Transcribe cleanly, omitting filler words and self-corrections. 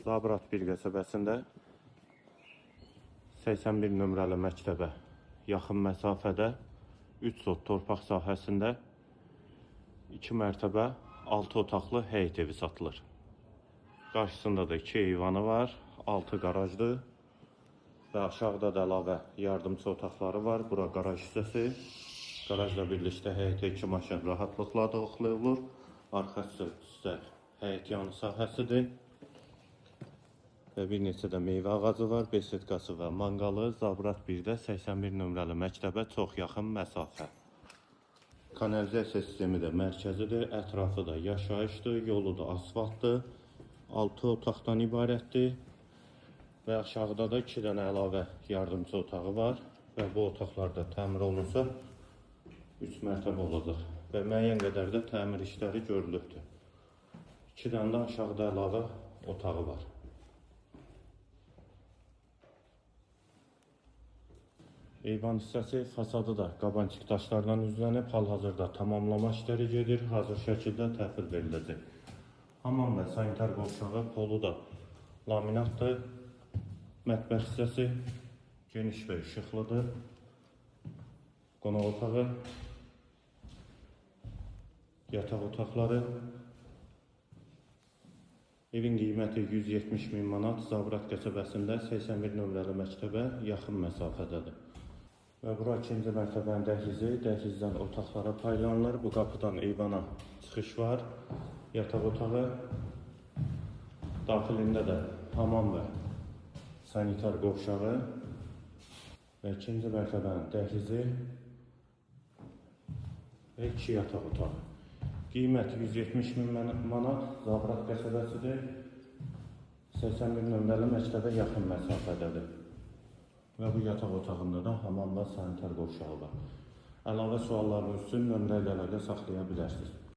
Zabrat bir qəsəbəsində 81 nömrəli məktəbə yaxın məsafədə 3 sot torpaq sahəsində 2 mərtəbə 6 otaqlı həyət evi satılır. Qarşısında da 2 eyvanı var, 6 qarajdır və aşağıda da əlavə yardımçı otaqları var. Bura qaraj hissəsi. Qarajla birlikdə həyətə 2 maşın rahatlıqla daxil. Arxası isə həyət yanı sahəsidir. Və bir neçə də meyvə ağacı var, besetkası və manqalı. Zabrat 1-də 81 nömrəli məktəbə çox yaxın məsafə. Kanalizasiya sistemi də mərkəzidir, ətrafı da yaşayışdır, yolu da asfaltdır. 6 otaqdan ibarətdir və aşağıda da 2 dənə əlavə yardımçı otağı var və bu otaqlarda təmir olunsa 3 mərtəbə olacaq və müəyyən qədər də təmir işləri görülübdür. 2 dənə də aşağıda əlavə otağı var. Eyvan hissəsi fasadı da qabançıq daşlardan üzlənib, hal-hazırda tamamlama işləri gedir, hazır şəkildə təhvil veriləcək. Hamam və sanitar qovşağı polu da laminatdır. Mətbəx hissəsi geniş və işıqlıdır. Qonaq otağı, yataq otaqları. Evin qiyməti 170 min manat, Zabrat qəsəbəsində 81 nömrəli məktəbə yaxın məsafədədir. Və bura 2-ci mərtəbənin dəhlizi, dəhlizdən otaqlara paylanılır. Bu qapıdan eyvana çıxış var, yataq otağı. Daxilində də hamam və sanitar qovşağı və 2-ci mərtəbənin dəhlizi və 2 yataq otağı. Qiymət 170 min manat, Zabrat qəsəbəsidir, 81 nömrəli məktəbə yaxın məsafədədir. Və bu yataq otağında da hamam və sanitar qovşağı var. Əlavə suallarınız üçün nömrə ilə əlaqə saxlaya bilərsiniz.